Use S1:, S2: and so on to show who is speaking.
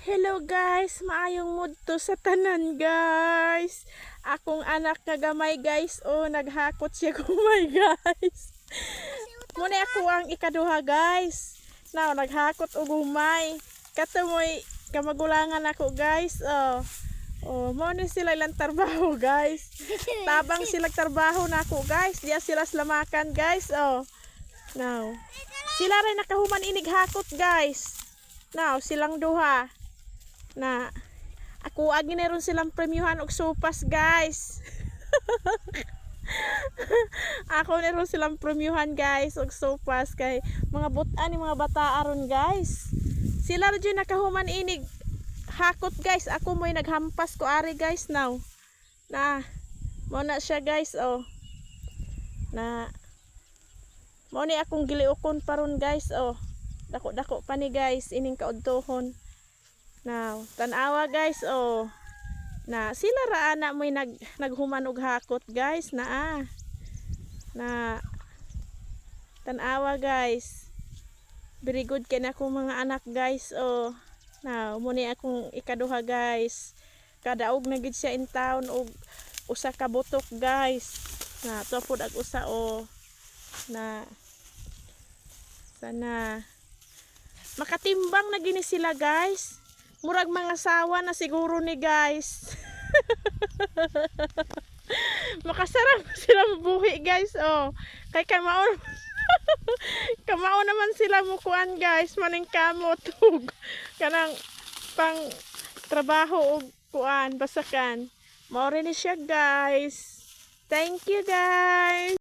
S1: Hello guys, maayong mudto sa tanan guys. Akong anak nga gamay guys, naghakot siya kumay guys. Muna ako ang ikaduha guys. Now naghakot og humay. Katumoy kamagulangan ako guys. Mo ni sila ilang trabaho guys. Tabang sila trabaho nako guys. Diya sila slamakan guys. Now sila rin nakahuman inig hakot guys. Now silang duha na ako agi na ron silang premyuhan og sopas guys. Ako na ron silang premyuhan guys og sopas kay mga butan ni mga bata aron guys. Sila rin nakahuman inig hakot guys. Ako mo'y naghampas ko ari guys now. Na mo na siya guys na mo ni akong giliukon paron guys dako-dako pa ni guys ining kaudtohon. Now, tanawa guys na sila ra ana mo'y naghuman og hakot guys na tanawa guys. Very good kay na akong mga anak guys Now, muni akong ikaduha guys. Kadaog na gid siya in town og usa ka butok guys. Na tupod ag usa na sana makatimbang na gini sila guys. Murag mga sawa na siguro ni guys. Makasarap sila mabuhi guys kay kamaon kamao naman sila mukuan guys maning kamot kanang pang trabaho og kuan basakan mao rin ni siya guys. Thank you guys.